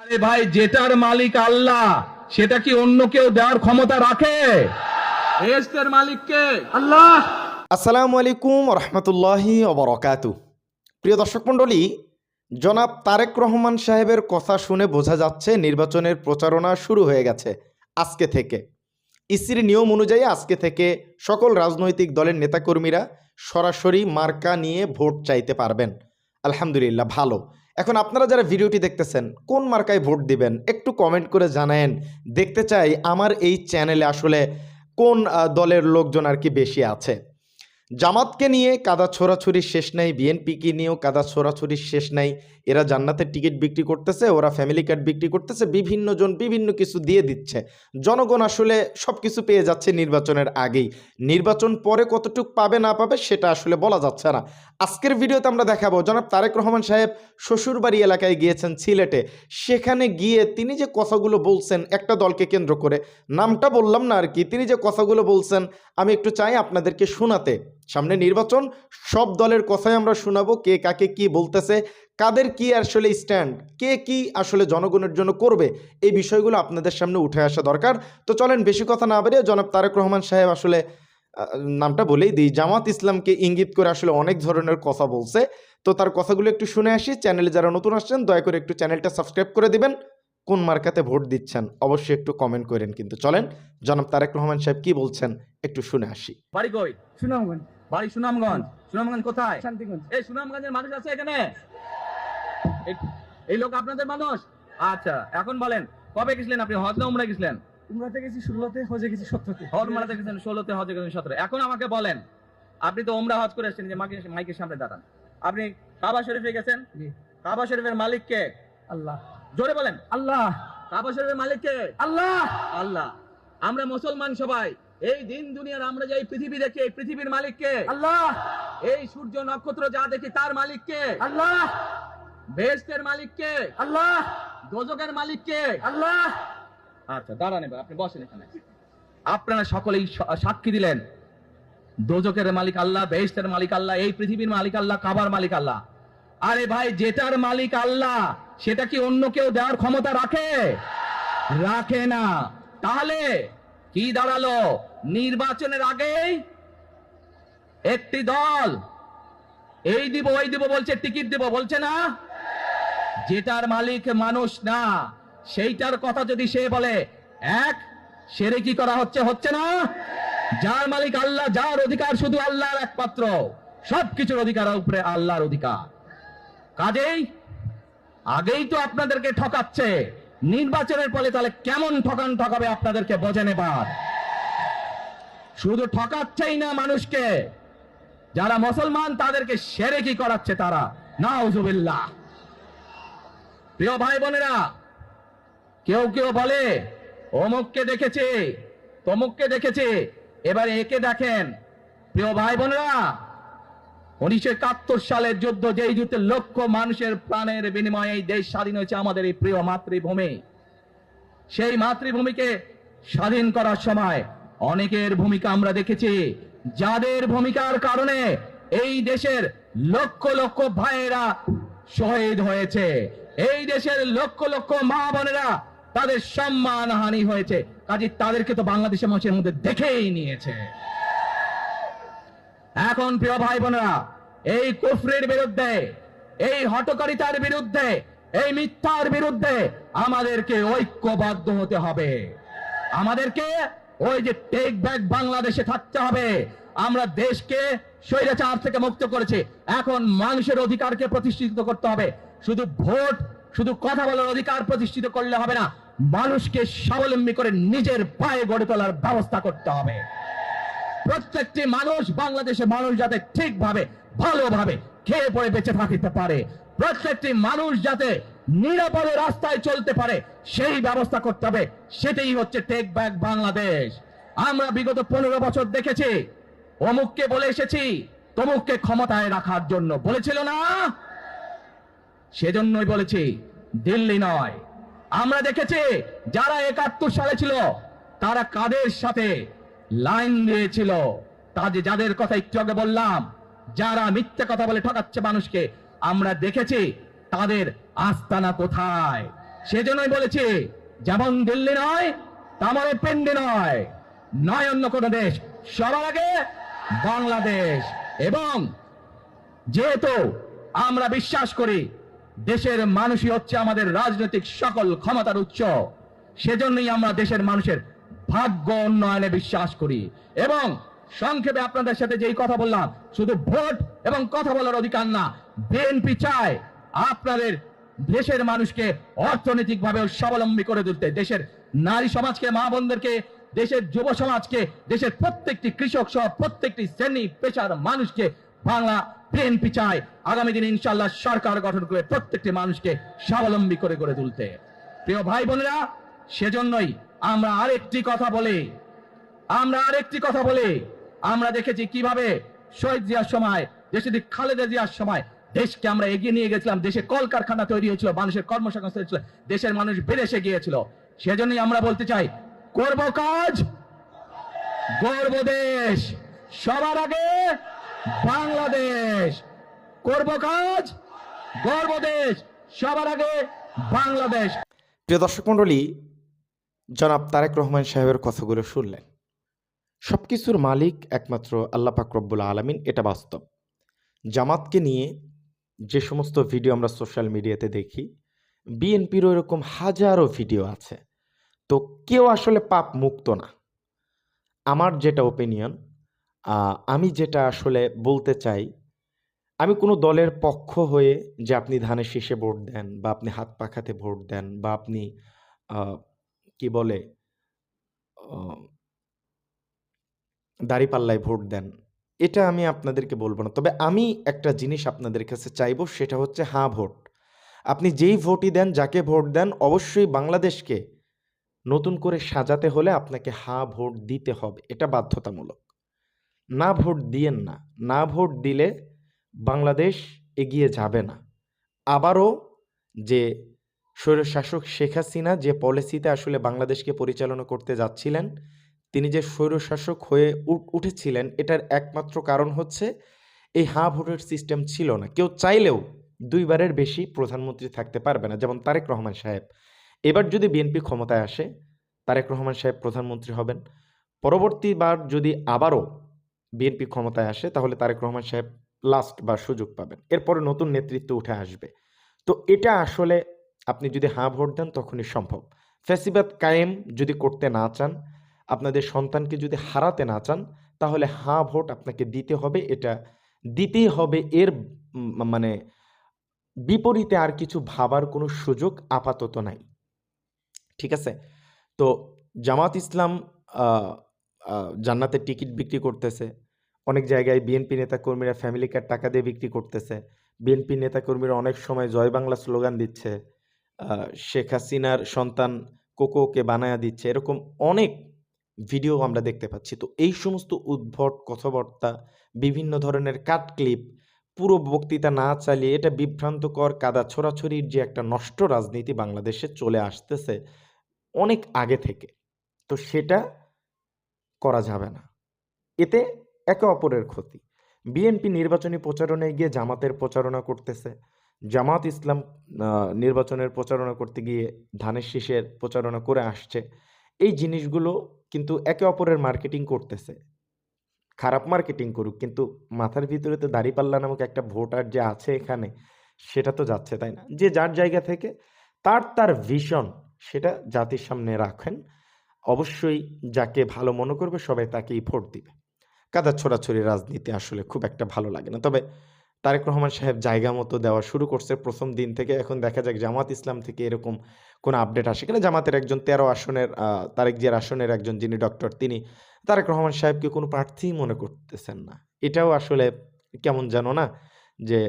আরে ভাই, যেটার মালিক আল্লাহ সেটা কি অন্য কেউ দেওয়ার ক্ষমতা রাখে? বেহেশতের মালিক কে? আল্লাহ। আসসালামু আলাইকুম রহমতুল্লাহি ওবরাকাতু। প্রিয় দর্শক মণ্ডলী, জনাব তারেক রহমান সাহেবের কথা শুনে বোঝা যাচ্ছে নির্বাচনের প্রচারণা শুরু হয়ে গেছে আজকে থেকে। ইসির নিয়ম অনুযায়ী আজকে থেকে সকল রাজনৈতিক দলের নেতাকর্মীরা সরাসরি মার্কা নিয়ে ভোট চাইতে পারবেন। আলহামদুলিল্লাহ, ভালো। এখন আপনারা যারা ভিডিওটি দেখতেছেন, কোন মার্কায় ভোট দিবেন একটু কমেন্ট করে জানায়েন। দেখতে চাই আমার এই চ্যানেলে আসলে কোন দলের লোকজন আর কি বেশি আছে। জামাতকে নিয়ে কাদা ছোড়াছুরির শেষ নাই, বিএনপিকে নিয়েও কাদা ছোড়াছুরির শেষ নাই। এরা জান্নাতের টিকিট বিক্রি করতেছে, ওরা ফ্যামিলি কার্ড বিক্রি করতেছে, বিভিন্ন জন বিভিন্ন কিছু দিয়ে দিচ্ছে। জনগণ আসলে সব কিছু পেয়ে যাচ্ছে নির্বাচনের আগেই। নির্বাচন পরে কতটুকু পাবে না পাবে সেটা আসলে বলা যাচ্ছে না। আজকের ভিডিওতে আমরা দেখাবো জনাব তারেক রহমান সাহেব শ্বশুরবাড়ি এলাকায় গিয়েছেন সিলেটে। সেখানে গিয়ে তিনি যে কথাগুলো বলছেন একটা দলকে কেন্দ্র করে, নামটা বললাম না আর কি, তিনি যে কথাগুলো বলছেন আমি একটু চাই আপনাদেরকে শোনাতে। সামনে নির্বাচন, সব দলের কথাই আমরা শোনাবো, কে কাকে কি বলতেছে, কাদের কি আসলে স্ট্যান্ড, কে কি আসলে জনগণের জন্য করবে, এই বিষয়গুলো আপনাদের সামনে উঠে আসা দরকার। তো চলেন বেশি কথা না বেরিয়ে জনাব তারেক রহমান সাহেব আসলে নামটা বলেই দিই, জামাত ইসলামকে ইঙ্গিত করে আসলে অনেক ধরনের কথা বলছে। তো তার কথাগুলো একটু শুনে আসি। চ্যানেলে যারা নতুন আসছেন দয়া করে একটু চ্যানেলটা সাবস্ক্রাইব করে দিবেন। কোন মার্কাতে ভোট দিচ্ছেন অবশ্যই একটু কমেন্ট করেন। কিন্তু চলেন জনাব তারেক রহমান সাহেব কি বলছেন একটু শুনে আসি। বাড়ি কই? সুনামগঞ্জ। বাড়ি সুনামগঞ্জ। সুনামগঞ্জ কোথায়? শান্তিগঞ্জ। এই সুনামগঞ্জের মানুষ আছে এখানে? এই লোক আপনাদের মানুষ? আচ্ছা, এখন বলেন, কবে গেছিলেন আপনি? হজ না উমরা গেছিলেন? উমরাতে গেছি 16তে, হজে গেছি 17তে। হজ উমরাতে গেছেন 16তে, হজে গেছেন 17। এখন আমাকে বলেন, আপনি তো উমরা হজ করে এসেছেন, যে মাইকের সামনে দাঁড়ান, আপনি কাবা শরীফে গেছেন। জি। কাবা শরীফের মালিক কে? আল্লাহ। জোরে বলেন। আল্লাহ। কাবা শরীফের মালিক কে? আল্লাহ। আল্লাহ। আমরা মুসলমান সবাই এই দিন দুনিয়ার আমরা যে পৃথিবী দেখি, এই পৃথিবীর মালিক কে? আল্লাহ। এই সূর্য নক্ষত্র যা দেখি তার মালিক কে? আল্লাহ। বেহেশতের মালিক কে? আল্লাহ। দোজখের মালিক কে? আল্লাহ। আচ্ছা, দাঁড়ান, এবার আপনি বসেন এখানে। আপনারা সকলেই সাক্ষী দিলেন দোজখের মালিক আল্লাহ, বেহেশতের মালিক আল্লাহ, এই পৃথিবীর মালিক আল্লাহ, কাবার মালিক আল্লাহ। আরে ভাই, যেটার মালিক আল্লাহ সেটা কি অন্য কেউ দেওয়ার ক্ষমতা রাখে? রাখে না। তাহলে কি দাঁড়ালো? নির্বাচনের আগেই একটি দল এই দিব ওই দিব বলছে, টিকিট দিব বলছে না? যেটার মালিক মানুষ না সেইটার কথা যদি সে বলে, এক সেরে কি করা হচ্ছে? হচ্ছে না? যার মালিক আল্লাহ, যার অধিকার শুধু আল্লাহর একমাত্র, সবকিছুর অধিকার উপরে আল্লাহর অধিকার। কাজেই আগেই তো আপনাদেরকে ঠকাচ্ছে, নির্বাচনের ফলে তাহলে কেমন ঠকাবে আপনাদেরকে বোঝেন এবার। শুধু ঠকাচ্ছেই না মানুষকে, যারা মুসলমান তাদেরকে শিরকি করাচ্ছে তারা। নাউজুবিল্লাহ। প্রিয় ভাই বোনেরা, কেউ কেউ বলে অমুককে দেখেছে, তমুককে দেখেছে, এবার একে দেখেন। প্রিয় ভাই বোনেরা, 1971 সালের যুদ্ধ, যেই যুদ্ধে লক্ষ মানুষের প্রাণের বিনিময়ে এই দেশ স্বাধীন হয়েছে, আমাদের এই প্রিয় মাতৃভূমি, সেই মাতৃভূমিকে স্বাধীন করার সময় অনেকের ভূমিকা আমরা দেখেছি, যাদের ভূমিকার কারণে এই দেশের লক্ষ লক্ষ ভাইয়েরা শহীদ হয়েছে, এই দেশের লক্ষ লক্ষ মা বোনেরা তাদের সম্মান হানি হয়েছে। কাজে তাদেরকে তো বাংলাদেশের মানুষের মধ্যে দেখেই নিয়েছে। এখন প্রিয় ভাই বোনেরা, এই কুফরের বিরুদ্ধে, এই হঠকারিতার বিরুদ্ধে, এই মিথ্যার বিরুদ্ধে আমাদেরকে ঐক্যবদ্ধ হতে হবে। আমাদেরকে ওই যে টেক ব্যাক বাংলাদেশে থাকতে হবে। আমরা দেশকে স্বৈরাচার থেকে মুক্ত করেছি, এখন মানুষের অধিকারকে প্রতিষ্ঠিত করতে হবে। শুধু ভোট, শুধু কথা বলার অধিকার প্রতিষ্ঠিত করলে হবে না, মানুষকে স্বাবলম্বী করে নিজের পায়ে গড়ে তোলার ব্যবস্থা করতে হবে। প্রত্যেকটি মানুষ, বাংলাদেশের মানুষ যাতে ঠিকভাবে ভালোভাবে খেয়ে পড়ে বেঁচে থাকতে পারে, প্রত্যেকটি মানুষ যাতে নিরাপদে রাস্তায় চলতে পারে, সেই ব্যবস্থা করতে হবে। সেটাই হচ্ছে টেক ব্যাক বাংলাদেশ। আমরা বিগত 15 বছর দেখেছি, অমুককে বলে এসেছি তমুককে ক্ষমতায় রাখার জন্য, বলেছিল না? সেজন্যই বলেছি, দিল্লি নয়। আমরা দেখেছি যারা 71 সালে ছিল তারা কাদের সাথে লাইন দিয়েছিল, যাদের কথা একটু আগে বললাম, যারা মিথ্যা কথা বলে ঠকাচ্ছে মানুষকে, আমরা দেখেছি তাদের আস্তানা কোথায়। সেজন্যই বলেছি, যেমন দিল্লি নয় তেমন পিন্ডি নয়, নয় অন্য কোনো দেশ, সবার আগে বাংলাদেশ। এবং যেহেতু আমরা বিশ্বাস করি দেশের মানুষই হচ্ছে আমাদের রাজনৈতিক সকল ক্ষমতার উৎস, সেজন্যই আমরা দেশের মানুষের ভাগ্য উন্নয়নে বিশ্বাস করি। এবং সংক্ষেপে আপনাদের সাথে যেই কথা বললাম, শুধু ভোট এবং কথা বলার অধিকার না, বিএনপি চায় আপনাদের দেশের মানুষকে অর্থনৈতিকভাবে স্বাবলম্বী করে তুলতে, দেশের নারী সমাজকে, মা বোনদেরকে, দেশের যুব সমাজকে, দেশের প্রত্যেকটি কৃষক সহ প্রত্যেকটি শ্রেণী পেশার মানুষকে বাংলা বিএনপি চায় আগামী দিনে ইনশাআল্লাহ সরকার গঠন করে প্রত্যেকটি মানুষকে স্বাবলম্বী করে গড়ে তুলতে। প্রিয় ভাই বোনেরা, সেজন্যই আমরা আরেকটি কথা বলি, আমরা দেখেছি কিভাবে শহীদ জিয়ার সময়, দেশে খালেদা জিয়ার সময় দেশকে আমরা এগিয়ে নিয়ে গেছিলাম, দেশে কলকারখানা তৈরি হয়েছিল, মানুষের কর্মসংস্থান হয়েছিল, দেশের মানুষ বিদেশে গিয়েছিল। সেজন্যই আমরা বলতে চাই, করব কাজ গর্ব দেশ, সবার আগে বাংলাদেশ। করব কাজ গর্ব দেশ, সবার আগে বাংলাদেশ। প্রিয় দর্শক মণ্ডলী, জনাব তারেক রহমান সাহেবের কথাগুলো শুনলেন। সব কিছুর মালিক একমাত্র আল্লাহ পাক রব্বুল আলামিন, এটা বাস্তব। জামাতকে নিয়ে যে সমস্ত ভিডিও আমরা সোশ্যাল মিডিয়াতে দেখি, বিএনপিরও এরকম হাজারো ভিডিও আছে। তো কেউ আসলে পাপ মুক্ত না। আমার যেটা ওপিনিয়ন, আমি যেটা আসলে বলতে চাই, আমি কোনো দলের পক্ষ হয়ে যে আপনি ধানের শীষে ভোট দেন, বা আপনি হাত পাখাতে ভোট দেন, বা আপনি কি বলে দাঁড়িপাল্লায় ভোট দেন, এটা আমি আপনাদেরকে বলবো না। তবে আমি একটা জিনিস আপনাদের কাছে চাইবো, সেটা হচ্ছে হ্যাঁ ভোট। আপনি যেই ভোটই দেন, যাকে ভোট দেন, অবশ্যই বাংলাদেশকে নতুন করে সাজাতে হলে আপনাকে হ্যাঁ ভোট দিতে হবে, এটা বাধ্যতামূলক। না ভোট দিয়েন না, না ভোট দিলে বাংলাদেশ এগিয়ে যাবে না। আবারও যে স্বৈরশাসক শেখ হাসিনা যে পলিসিতে আসলে বাংলাদেশকে পরিচালনা করতে যাচ্ছিলেন, তিনি যে স্বৈরশাসক হয়ে উঠেছিলেন, এটার একমাত্র কারণ হচ্ছে এই হ্যাঁ ভোটের সিস্টেম ছিল না। কেউ চাইলেও দুইবারের বেশি প্রধানমন্ত্রী থাকতে পারবে না। যেমন তারেক রহমান সাহেব, এবার যদি বিএনপি ক্ষমতায় আসে, তারেক রহমান সাহেব প্রধানমন্ত্রী হবেন। পরবর্তীবার যদি আবারও বিএনপি ক্ষমতায় আসে, তাহলে তারেক রহমান সাহেব লাস্ট বা সুযোগ পাবেন, এরপরে নতুন নেতৃত্ব উঠে আসবে। তো এটা আসলে আপনি যদি হ্যাঁ ভোট দেন তখনই সম্ভব। ফ্যাসিবাদ কায়েম যদি করতে না চান, আপনাদের সন্তানকে যদি হারাতে না চান, তাহলে হ্যাঁ ভোট আপনাকে দিতে হবে, এটা দিতেই হবে। এর মানে বিপরীতে আর কিছু ভাবার কোনো সুযোগ আপাতত নাই। ঠিক আছে? তো জামাত ইসলাম জান্নাতের টিকিট বিক্রি করতেছে, অনেক জায়গায় বিএনপি নেতাকর্মীরা ফ্যামিলি কার্ড টাকা দিয়ে বিক্রি করতেছে, বিএনপি নেতাকর্মীরা অনেক সময় জয় বাংলা স্লোগান দিচ্ছে, শেখ হাসিনার সন্তান কোকোকে বানায়া দিচ্ছে, এরকম অনেক ভিডিও আমরা দেখতে পাচ্ছি। তো এই সমস্ত উদ্ভট কথাবার্তা, বিভিন্ন ধরনের কাট ক্লিপ, পুরো বক্তৃতা না চালিয়ে এটা বিভ্রান্তকর কাদা ছোড়াছড়ির যে একটা নষ্ট রাজনীতি বাংলাদেশে চলে আসতেছে অনেক আগে থেকে, তো সেটা করা যাবে না। এতে একে অপরের ক্ষতি। বিএনপি নির্বাচনী প্রচারণায় গিয়ে জামাতের প্রচারণা করতেছে, জামাত ইসলাম নির্বাচনের প্রচারণা করতে গিয়ে ধানের শীষের প্রচারণা করে আসছে। এই জিনিসগুলো কিন্তু একে অপরের মার্কেটিং করতেছে। খারাপ মার্কেটিং করুক, কিন্তু মাথার ভিতরে তো দাঁড়িপাল্লা নামক একটা ভোটার যে আছে এখানে, সেটা তো যাচ্ছে, তাই না? যে যার জায়গা থেকে তার ভিশন সেটা জাতির সামনে রাখেন। অবশ্যই যাকে ভালো মনে করবে সবাই তাকেই ভোট দিবে। কাদা ছোড়াছড়ি রাজনীতি আসলে খুব একটা ভালো লাগে না। তবে তারেক রহমান সাহেব জায়গা মতো দেওয়া শুরু করছে প্রথম দিন থেকে। এখন দেখা যাক জামাত ইসলাম থেকে এরকম কোনো আপডেট আসে কিনা। জামাতের একজন 13 আসনের তারেক জিয়ার আসনের একজন যিনি ডক্টর, তিনি তারেক রহমান সাহেবকে কোনো প্রার্থী মনে করতেছেন না। এটাও আসলে কেমন জানো না, যে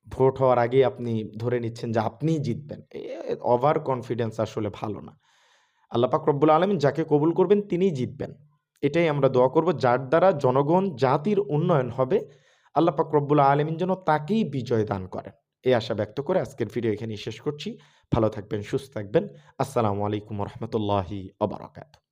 ভোট হওয়ার আগেই আপনি ধরে নিচ্ছেন যে আপনিই জিতবেন। ওভার কনফিডেন্স আসলে ভালো না। আল্লাহ পাক রব্বুল আলামিন যাকে কবুল করবেন তিনিই জিতবেন, এটাই আমরা দোয়া করব। যার দ্বারা জনগণ জাতির উন্নয়ন হবে, আল্লাহ পাক রব্বুল আলামিন যেন তাকেই বিজয় দান করেন, এই আশা ব্যক্ত করে আজকের ভিডিও এখানেই শেষ করছি। ভালো থাকবেন, সুস্থ থাকবেন। আসসালামু আলাইকুম ওয়া রাহমাতুল্লাহি ওয়া বারাকাতুহু।